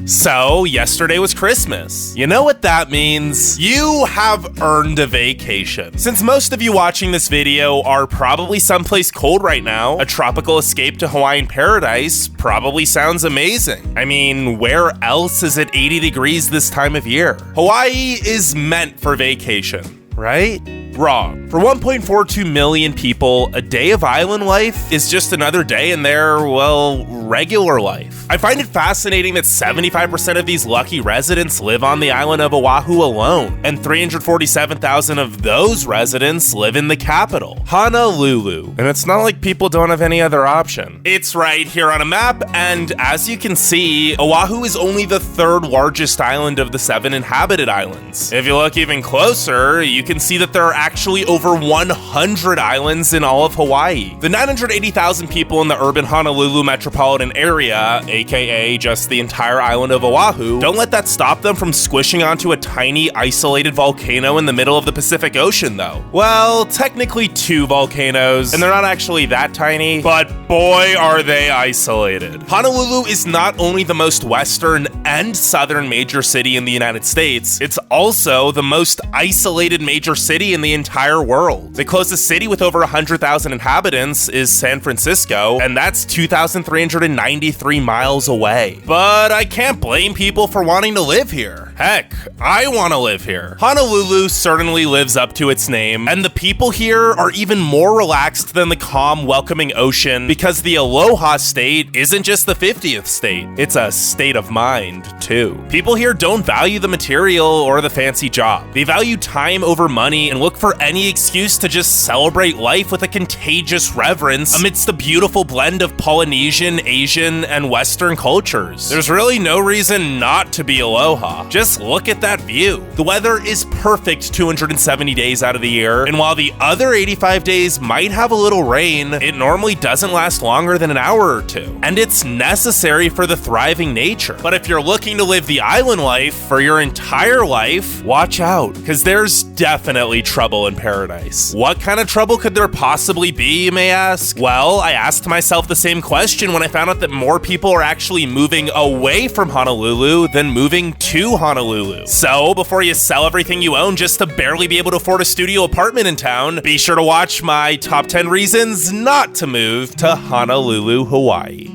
So, yesterday was Christmas. You know what that means? You have earned a vacation. Since most of you watching this video are probably someplace cold right now, a tropical escape to Hawaiian paradise probably sounds amazing. I mean, where else is it 80 degrees this time of year? Hawaii is meant for vacation, right? Wrong. For 1.42 million people, a day of island life is just another day in their, well, regular life. I find it fascinating that 75% of these lucky residents live on the island of Oahu alone, and 347,000 of those residents live in the capital, Honolulu. And it's not like people don't have any other option. It's right here on a map, and as you can see, Oahu is only the third largest island of the 7 inhabited islands. If you look even closer, you can see that there are actually over 100 islands in all of Hawaii. The 980,000 people in the urban Honolulu metropolitan area, aka just the entire island of Oahu, don't let that stop them from squishing onto a tiny isolated volcano in the middle of the Pacific Ocean though. Well, technically 2 volcanoes, and they're not actually that tiny, but boy are they isolated. Honolulu is not only the most western and southern major city in the United States, it's also the most isolated major city in the entire world. The closest city with over 100,000 inhabitants is San Francisco, and that's 2,393 miles away. But I can't blame people for wanting to live here. Heck, I want to live here. Honolulu certainly lives up to its name, and the people here are even more relaxed than the calm, welcoming ocean because the Aloha State isn't just the 50th state, it's a state of mind, too. People here don't value the material or the fancy job. They value time over money and look for any excuse to just celebrate life with a contagious reverence amidst the beautiful blend of Polynesian, Asian, and Western cultures. There's really no reason not to be aloha. Just look at that view. The weather is perfect 270 days out of the year, and while the other 85 days might have a little rain, it normally doesn't last longer than an hour or two. And it's necessary for the thriving nature. But if you're looking to live the island life for your entire life, watch out, because there's definitely trouble in paradise. What kind of trouble could there possibly be, you may ask? Well, I asked myself the same question when I found out that more people are actually moving away from Honolulu than moving to Honolulu. So, before you sell everything you own just to barely be able to afford a studio apartment in town, be sure to watch my top 10 reasons not to move to Honolulu, Hawaii.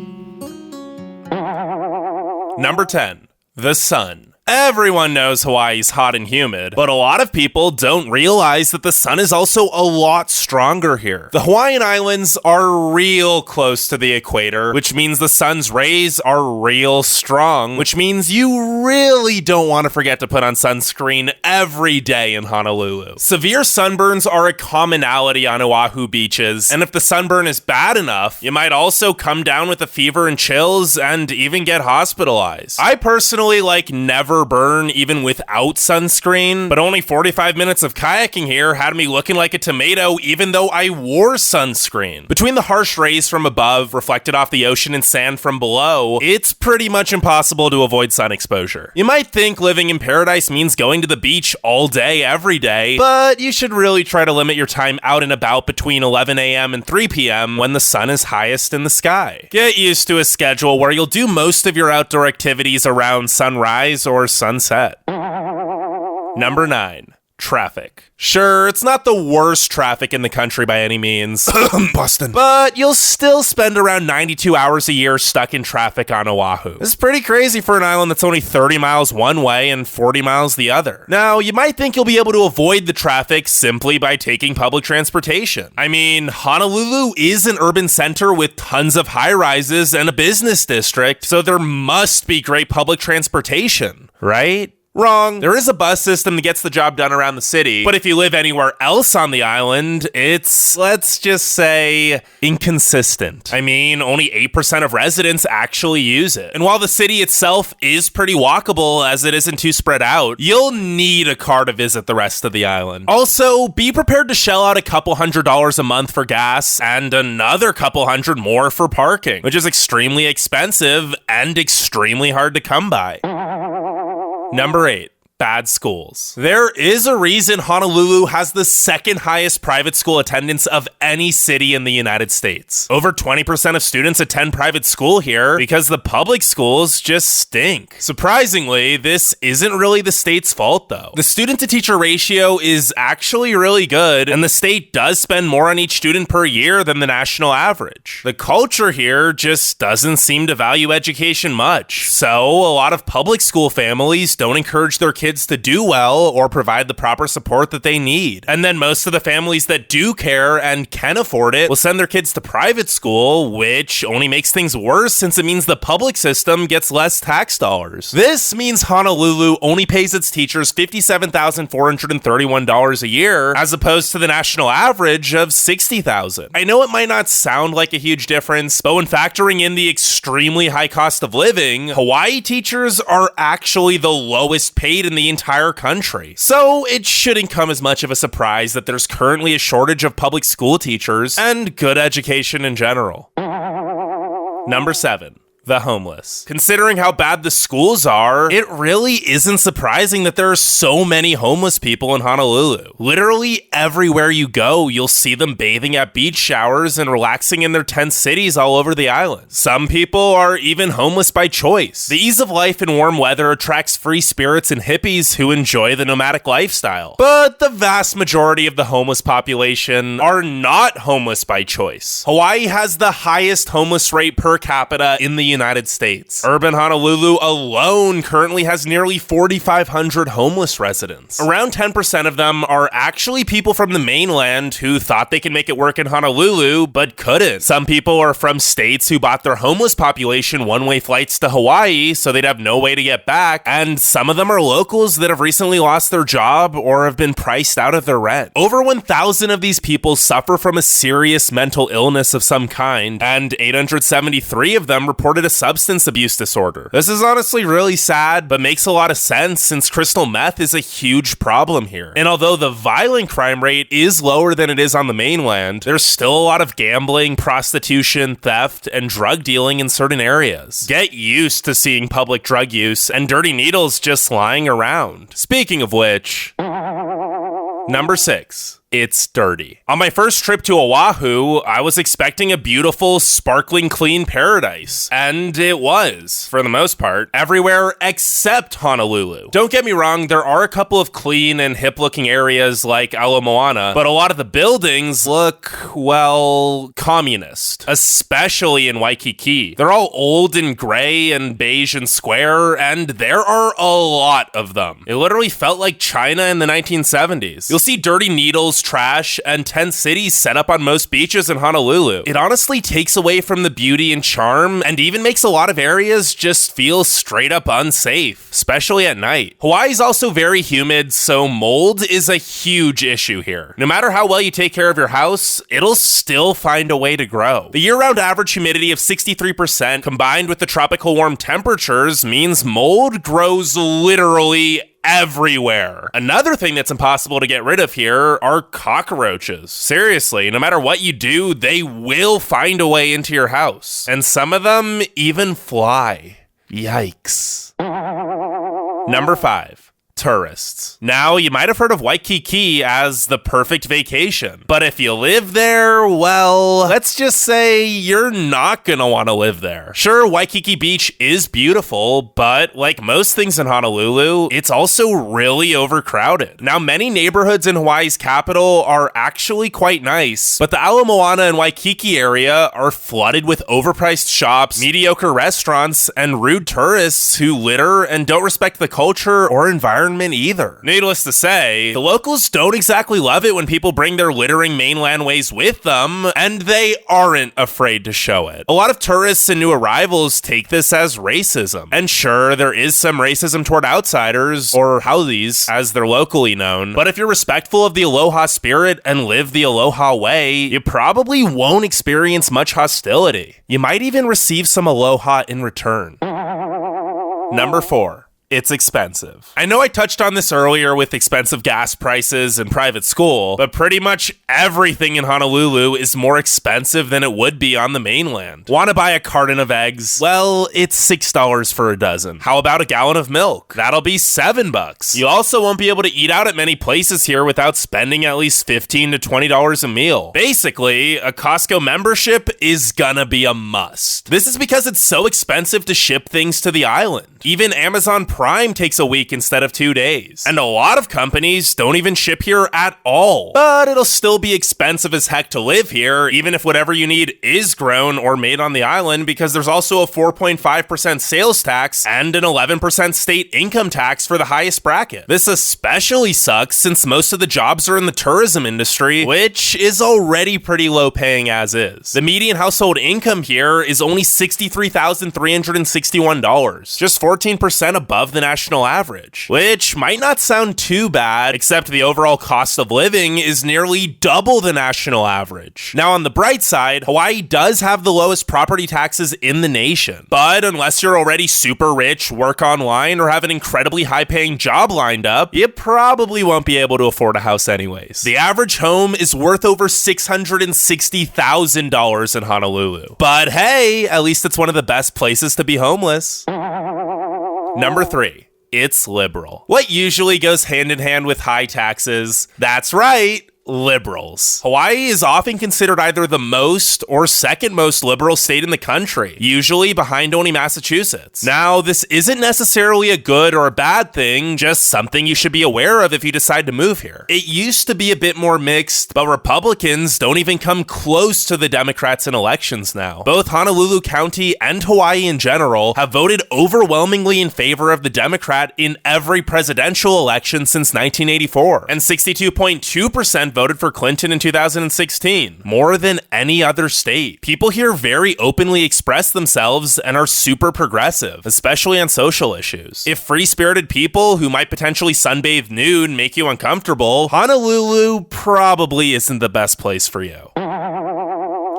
Number 10. The sun. Everyone knows Hawaii's hot and humid, but a lot of people don't realize that the sun is also a lot stronger here. The Hawaiian Islands are real close to the equator, which means the sun's rays are real strong, which means you really don't want to forget to put on sunscreen every day in Honolulu. Severe sunburns are a commonality on Oahu beaches, and if the sunburn is bad enough, you might also come down with a fever and chills and even get hospitalized. I personally never burn even without sunscreen, but only 45 minutes of kayaking here had me looking like a tomato even though I wore sunscreen. Between the harsh rays from above reflected off the ocean and sand from below, it's pretty much impossible to avoid sun exposure. You might think living in paradise means going to the beach all day every day, but you should really try to limit your time out and about between 11 a.m. and 3 p.m. when the sun is highest in the sky. Get used to a schedule where you'll do most of your outdoor activities around sunrise or sunset. Number 9. Traffic. Sure, it's not the worst traffic in the country by any means, Boston, but you'll still spend around 92 hours a year stuck in traffic on Oahu. This is pretty crazy for an island that's only 30 miles one way and 40 miles the other. Now, you might think you'll be able to avoid the traffic simply by taking public transportation. I mean, Honolulu is an urban center with tons of high-rises and a business district, so there must be great public transportation, right? Wrong. There is a bus system that gets the job done around the city, but if you live anywhere else on the island, it's, let's just say, inconsistent. I mean, only 8% of residents actually use it. And while the city itself is pretty walkable as it isn't too spread out, you'll need a car to visit the rest of the island. Also, be prepared to shell out a couple $100s a month for gas and another couple $100 more for parking, which is extremely expensive and extremely hard to come by. Number 8. bad schools. There is a reason Honolulu has the second highest private school attendance of any city in the United States. Over 20% of students attend private school here because the public schools just stink. Surprisingly, this isn't really the state's fault though. The student-to-teacher ratio is actually really good, and the state does spend more on each student per year than the national average. The culture here just doesn't seem to value education much, so a lot of public school families don't encourage their kids to do well or provide the proper support that they need. And then most of the families that do care and can afford it will send their kids to private school, which only makes things worse since it means the public system gets less tax dollars. This means Honolulu only pays its teachers $57,431 a year as opposed to the national average of $60,000. I know it might not sound like a huge difference, but when factoring in the extremely high cost of living, Hawaii teachers are actually the lowest paid in the entire country. So it shouldn't come as much of a surprise that there's currently a shortage of public school teachers and good education in general. Number 7. The homeless. Considering how bad the schools are, it really isn't surprising that there are so many homeless people in Honolulu. Literally everywhere you go, you'll see them bathing at beach showers and relaxing in their tent cities all over the island. Some people are even homeless by choice. The ease of life in warm weather attracts free spirits and hippies who enjoy the nomadic lifestyle. But the vast majority of the homeless population are not homeless by choice. Hawaii has the highest homeless rate per capita in the United States. Urban Honolulu alone currently has nearly 4,500 homeless residents. Around 10% of them are actually people from the mainland who thought they could make it work in Honolulu, but couldn't. Some people are from states who bought their homeless population one-way flights to Hawaii so they'd have no way to get back, and some of them are locals that have recently lost their job or have been priced out of their rent. Over 1,000 of these people suffer from a serious mental illness of some kind, and 873 of them reported a substance abuse disorder. This is honestly really sad, but makes a lot of sense since crystal meth is a huge problem here. And although the violent crime rate is lower than it is on the mainland, there's still a lot of gambling, prostitution, theft, and drug dealing in certain areas. Get used to seeing public drug use and dirty needles just lying around. Speaking of which, number 6. It's dirty. On my first trip to Oahu, I was expecting a beautiful, sparkling, clean paradise. And it was, for the most part, everywhere except Honolulu. Don't get me wrong, there are a couple of clean and hip-looking areas like Ala Moana, but a lot of the buildings look, well, communist. Especially in Waikiki. They're all old and gray and beige and square, and there are a lot of them. It literally felt like China in the 1970s. You'll see dirty needles, trash, and tent cities set up on most beaches in Honolulu. It honestly takes away from the beauty and charm, and even makes a lot of areas just feel straight up unsafe, especially at night. Hawaii's also very humid, so mold is a huge issue here. No matter how well you take care of your house, it'll still find a way to grow. The year-round average humidity of 63% combined with the tropical warm temperatures means mold grows literally everywhere. Another thing that's impossible to get rid of here are cockroaches. Seriously, no matter what you do, they will find a way into your house. And some of them even fly. Yikes. Number 5. Tourists. Now, you might have heard of Waikiki as the perfect vacation, but if you live there, well, let's just say you're not gonna want to live there. Sure, Waikiki Beach is beautiful, but like most things in Honolulu, it's also really overcrowded. Now, many neighborhoods in Hawaii's capital are actually quite nice, but the Ala Moana and Waikiki area are flooded with overpriced shops, mediocre restaurants, and rude tourists who litter and don't respect the culture or environment either. Needless to say, the locals don't exactly love it when people bring their littering mainland ways with them, and they aren't afraid to show it. A lot of tourists and new arrivals take this as racism. And sure, there is some racism toward outsiders, or haoles, as they're locally known, but if you're respectful of the aloha spirit and live the aloha way, you probably won't experience much hostility. You might even receive some aloha in return. Number 4. It's expensive. I know I touched on this earlier with expensive gas prices and private school, but pretty much everything in Honolulu is more expensive than it would be on the mainland. Want to buy a carton of eggs? Well, it's $6 for a dozen. How about a gallon of milk? That'll be $7. You also won't be able to eat out at many places here without spending at least $15 to $20 a meal. Basically, a Costco membership is gonna be a must. This is because it's so expensive to ship things to the island. Even Amazon Prime takes a week instead of 2 days. And a lot of companies don't even ship here at all. But it'll still be expensive as heck to live here, even if whatever you need is grown or made on the island, because there's also a 4.5% sales tax and an 11% state income tax for the highest bracket. This especially sucks since most of the jobs are in the tourism industry, which is already pretty low paying as is. The median household income here is only $63,361, just 14% above the national average, which might not sound too bad, except the overall cost of living is nearly double the national average. Now, on the bright side, Hawaii does have the lowest property taxes in the nation, but unless you're already super rich, work online, or have an incredibly high-paying job lined up, you probably won't be able to afford a house anyways. The average home is worth over $660,000 in Honolulu. But hey, at least it's one of the best places to be homeless. Number 3. It's liberal. What usually goes hand in hand with high taxes? That's right, liberals. Hawaii is often considered either the most or second most liberal state in the country, usually behind only Massachusetts. Now, this isn't necessarily a good or a bad thing, just something you should be aware of if you decide to move here. It used to be a bit more mixed, but Republicans don't even come close to the Democrats in elections now. Both Honolulu County and Hawaii in general have voted overwhelmingly in favor of the Democrat in every presidential election since 1984, and 62.2% voted for Clinton in 2016, more than any other state. People here very openly express themselves and are super progressive, especially on social issues. If free-spirited people who might potentially sunbathe nude make you uncomfortable, Honolulu probably isn't the best place for you.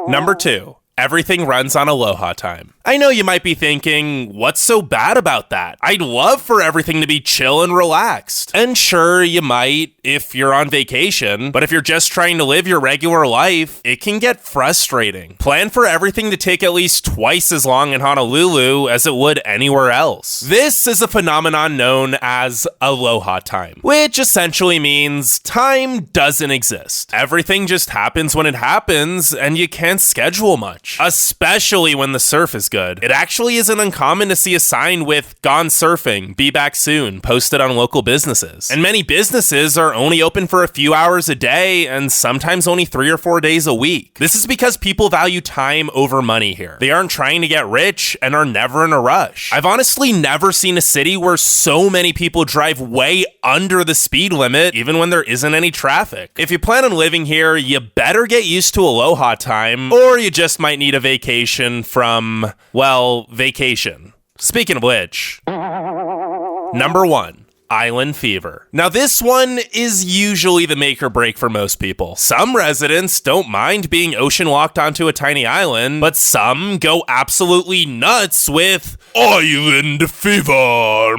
Number 2. Everything runs on Aloha time. I know you might be thinking, what's so bad about that? I'd love for everything to be chill and relaxed. And sure, you might if you're on vacation, but if you're just trying to live your regular life, it can get frustrating. Plan for everything to take at least twice as long in Honolulu as it would anywhere else. This is a phenomenon known as Aloha time, which essentially means time doesn't exist. Everything just happens when it happens, and you can't schedule much, especially when the surf is good. It actually isn't uncommon to see a sign with "Gone surfing, be back soon" posted on local businesses. And many businesses are only open for a few hours a day and sometimes only 3 or 4 days a week. This is because people value time over money here. They aren't trying to get rich and are never in a rush. I've honestly never seen a city where so many people drive way under the speed limit even when there isn't any traffic. If you plan on living here, you better get used to Aloha time, or you just might need a vacation from, well, vacation. Speaking of which, number 1. Island fever. Now, this one is usually the make or break for most people. Some residents don't mind being ocean walked onto a tiny island, but some go absolutely nuts with island fever.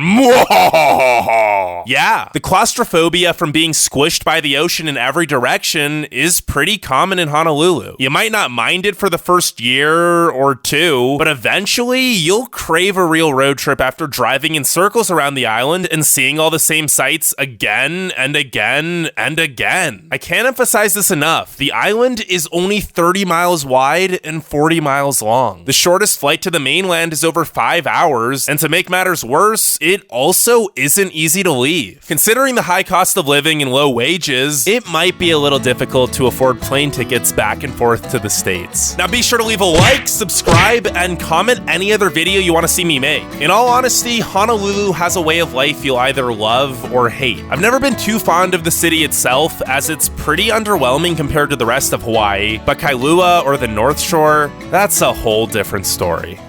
Yeah, the claustrophobia from being squished by the ocean in every direction is pretty common in Honolulu. You might not mind it for the first year or two, but eventually you'll crave a real road trip after driving in circles around the island and seeing all the same sights again and again and again. I can't emphasize this enough. The island is only 30 miles wide and 40 miles long. The shortest flight to the mainland is over 5 hours, and to make matters worse, it also isn't easy to leave. Considering the high cost of living and low wages, it might be a little difficult to afford plane tickets back and forth to the States. Now be sure to leave a like, subscribe, and comment any other video you want to see me make. In all honesty, Honolulu has a way of life you'll either love or hate. I've never been too fond of the city itself, as it's pretty underwhelming compared to the rest of Hawaii, but Kailua or the North Shore, that's a whole different story.